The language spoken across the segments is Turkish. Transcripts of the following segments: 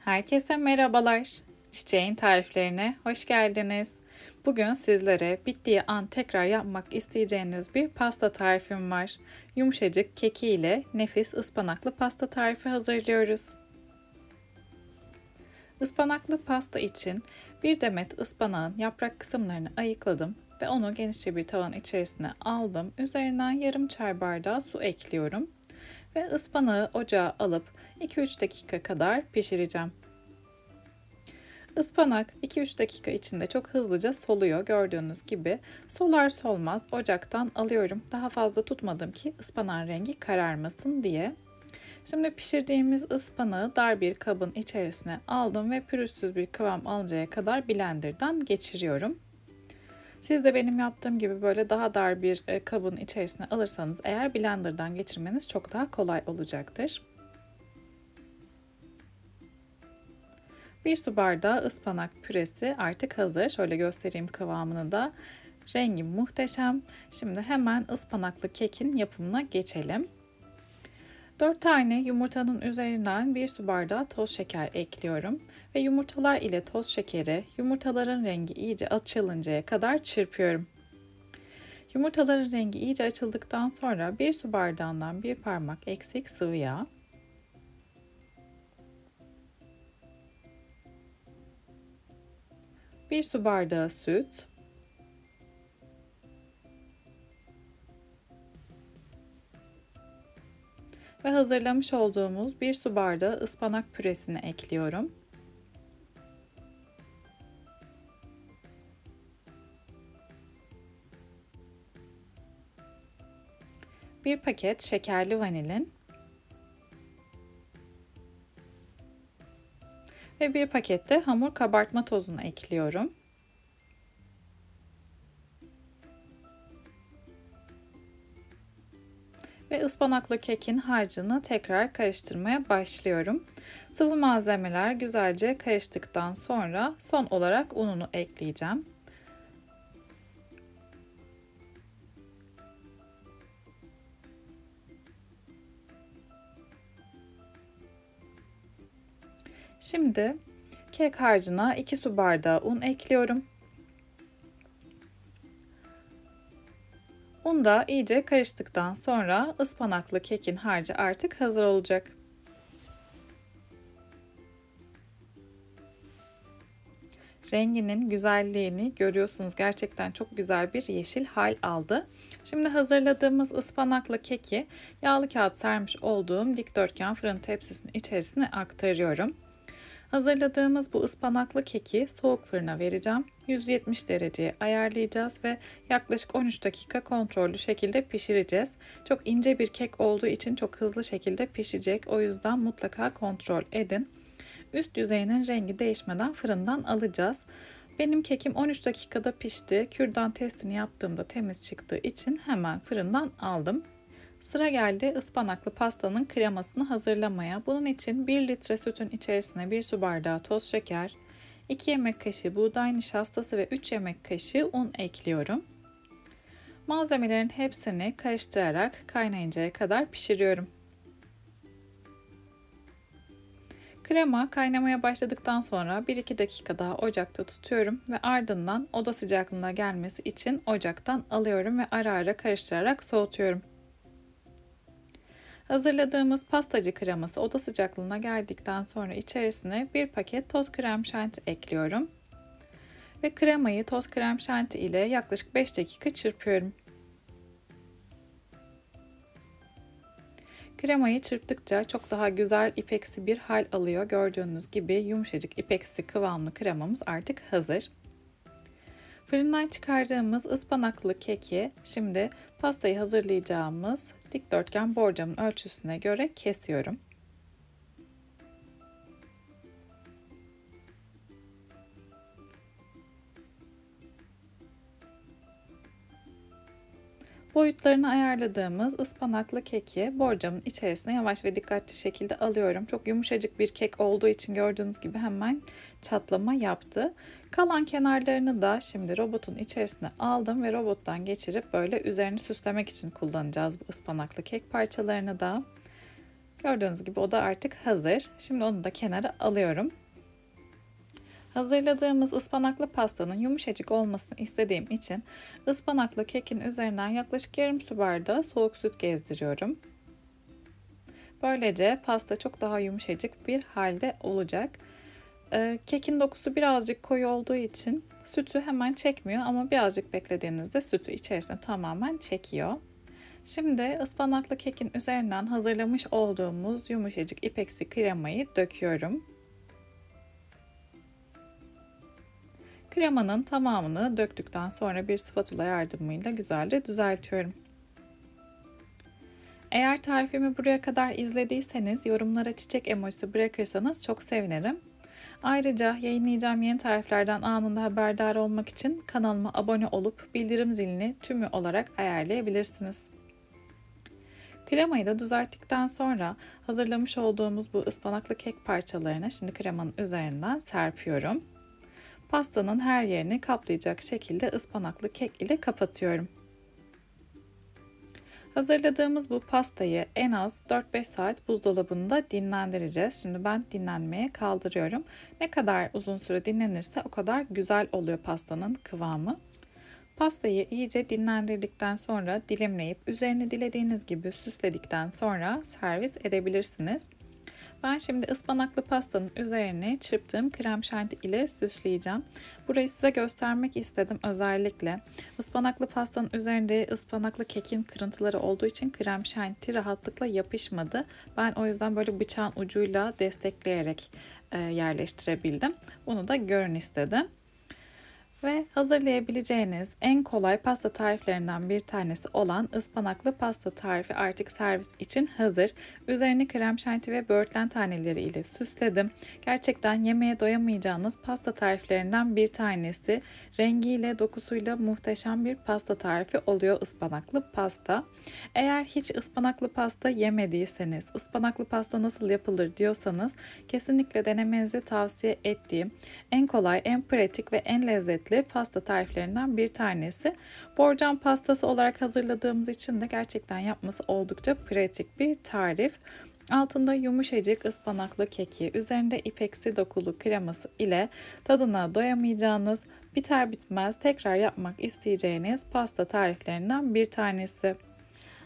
Herkese merhabalar. Çiçeğin tariflerine hoş geldiniz. Bugün sizlere bittiği an tekrar yapmak isteyeceğiniz bir pasta tarifim var. Yumuşacık keki ile nefis ıspanaklı pasta tarifi hazırlıyoruz. Ispanaklı pasta için bir demet ıspanağın yaprak kısımlarını ayıkladım ve onu genişçe bir tavanın içerisine aldım. Üzerinden yarım çay bardağı su ekliyorum ve ıspanağı ocağa alıp 2-3 dakika kadar pişireceğim. Ispanak 2-3 dakika içinde çok hızlıca soluyor gördüğünüz gibi. Solar solmaz ocaktan alıyorum. Daha fazla tutmadım ki ıspanağın rengi kararmasın diye. Şimdi pişirdiğimiz ıspanağı dar bir kabın içerisine aldım ve pürüzsüz bir kıvam alıncaya kadar blenderdan geçiriyorum. Siz de benim yaptığım gibi böyle daha dar bir kabın içerisine alırsanız eğer blenderdan geçirmeniz çok daha kolay olacaktır. 1 su bardağı ıspanak püresi artık hazır. Şöyle göstereyim kıvamını da. Rengi muhteşem. Şimdi hemen ıspanaklı kekin yapımına geçelim. 4 tane yumurtanın üzerinden 1 su bardağı toz şeker ekliyorum. Ve yumurtalar ile toz şekeri yumurtaların rengi iyice açılıncaya kadar çırpıyorum. Yumurtaların rengi iyice açıldıktan sonra 1 su bardağından 1 parmak eksik sıvı yağ, 1 su bardağı süt, ve hazırlamış olduğumuz 1 su bardağı ıspanak püresini ekliyorum. Bir paket şekerli vanilin ve bir paket de hamur kabartma tozunu ekliyorum. Ve ıspanaklı kekin harcını tekrar karıştırmaya başlıyorum. Sıvı malzemeler güzelce karıştıktan sonra son olarak ununu ekleyeceğim. Şimdi kek harcına 2 su bardağı un ekliyorum. Un da iyice karıştıktan sonra ıspanaklı kekin harcı artık hazır olacak. Renginin güzelliğini görüyorsunuz. Gerçekten çok güzel bir yeşil hal aldı. Şimdi hazırladığımız ıspanaklı keki yağlı kağıt sermiş olduğum dikdörtgen fırın tepsisinin içerisine aktarıyorum. Hazırladığımız bu ıspanaklı keki soğuk fırına vereceğim. 170 dereceye ayarlayacağız ve yaklaşık 13 dakika kontrollü şekilde pişireceğiz. Çok ince bir kek olduğu için çok hızlı şekilde pişecek. O yüzden mutlaka kontrol edin. Üst yüzeyinin rengi değişmeden fırından alacağız. Benim kekim 13 dakikada pişti. Kürdan testini yaptığımda temiz çıktığı için hemen fırından aldım. Sıra geldi ıspanaklı pastanın kremasını hazırlamaya. Bunun için 1 litre sütün içerisine 1 su bardağı toz şeker, 2 yemek kaşığı buğday nişastası ve 3 yemek kaşığı un ekliyorum. Malzemelerin hepsini karıştırarak kaynayıncaya kadar pişiriyorum. Krema kaynamaya başladıktan sonra 1-2 dakika daha ocakta tutuyorum ve ardından oda sıcaklığına gelmesi için ocaktan alıyorum ve ara ara karıştırarak soğutuyorum. Hazırladığımız pastacı kreması oda sıcaklığına geldikten sonra içerisine 1 paket toz krem şanti ekliyorum. Ve kremayı toz krem şanti ile yaklaşık 5 dakika çırpıyorum. Kremayı çırptıkça çok daha güzel ipeksi bir hal alıyor. Gördüğünüz gibi yumuşacık ipeksi kıvamlı kremamız artık hazır. Fırından çıkardığımız ıspanaklı keki şimdi pastayı hazırlayacağımız dikdörtgen borcamın ölçüsüne göre kesiyorum. Boyutlarını ayarladığımız ıspanaklı keki borcamın içerisine yavaş ve dikkatli şekilde alıyorum. Çok yumuşacık bir kek olduğu için gördüğünüz gibi hemen çatlama yaptı. Kalan kenarlarını da şimdi robotun içerisine aldım ve robottan geçirip böyle üzerini süslemek için kullanacağız bu ıspanaklı kek parçalarını da. Gördüğünüz gibi o da artık hazır. Şimdi onu da kenara alıyorum. Hazırladığımız ıspanaklı pastanın yumuşacık olmasını istediğim için ıspanaklı kekin üzerinden yaklaşık yarım su bardağı soğuk süt gezdiriyorum. Böylece pasta çok daha yumuşacık bir halde olacak. Kekin dokusu birazcık koyu olduğu için sütü hemen çekmiyor ama birazcık beklediğinizde sütü içerisine tamamen çekiyor. Şimdi ıspanaklı kekin üzerinden hazırlamış olduğumuz yumuşacık ipeksi kremayı döküyorum. Kremanın tamamını döktükten sonra bir spatula yardımıyla güzelce düzeltiyorum. Eğer tarifimi buraya kadar izlediyseniz yorumlara çiçek emojisi bırakırsanız çok sevinirim. Ayrıca yayınlayacağım yeni tariflerden anında haberdar olmak için kanalıma abone olup bildirim zilini tümü olarak ayarlayabilirsiniz. Kremayı da düzelttikten sonra hazırlamış olduğumuz bu ıspanaklı kek parçalarını şimdi kremanın üzerinden serpiyorum. Pastanın her yerini kaplayacak şekilde ıspanaklı kek ile kapatıyorum. Hazırladığımız bu pastayı en az 4-5 saat buzdolabında dinlendireceğiz. Şimdi ben dinlenmeye kaldırıyorum. Ne kadar uzun süre dinlenirse o kadar güzel oluyor pastanın kıvamı. Pastayı iyice dinlendirdikten sonra dilimleyip üzerini dilediğiniz gibi süsledikten sonra servis edebilirsiniz. Ben şimdi ıspanaklı pastanın üzerine çırptığım krem şanti ile süsleyeceğim. Burayı size göstermek istedim özellikle. Ispanaklı pastanın üzerinde ıspanaklı kekin kırıntıları olduğu için krem şanti rahatlıkla yapışmadı. Ben o yüzden böyle bıçağın ucuyla destekleyerek yerleştirebildim. Bunu da görün istedim. Ve hazırlayabileceğiniz en kolay pasta tariflerinden bir tanesi olan ıspanaklı pasta tarifi artık servis için hazır. Üzerini krem şanti ve böğürtlen taneleri ile süsledim. Gerçekten yemeğe doyamayacağınız pasta tariflerinden bir tanesi. Rengiyle, dokusuyla muhteşem bir pasta tarifi oluyor ıspanaklı pasta. Eğer hiç ıspanaklı pasta yemediyseniz, ıspanaklı pasta nasıl yapılır diyorsanız kesinlikle denemenizi tavsiye ettiğim en kolay, en pratik ve en lezzetli pasta tariflerinden bir tanesi. Borcam pastası olarak hazırladığımız için de gerçekten yapması oldukça pratik bir tarif. Altında yumuşacık ıspanaklı keki, üzerinde ipeksi dokulu kreması ile tadına doyamayacağınız, biter bitmez tekrar yapmak isteyeceğiniz pasta tariflerinden bir tanesi.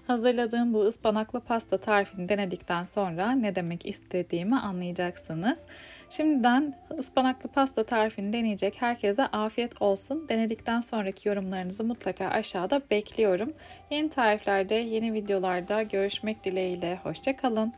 Hazırladığım bu ıspanaklı pasta tarifini denedikten sonra ne demek istediğimi anlayacaksınız. Şimdiden ıspanaklı pasta tarifini deneyecek herkese afiyet olsun. Denedikten sonraki yorumlarınızı mutlaka aşağıda bekliyorum. Yeni tariflerde, yeni videolarda görüşmek dileğiyle. Hoşça kalın.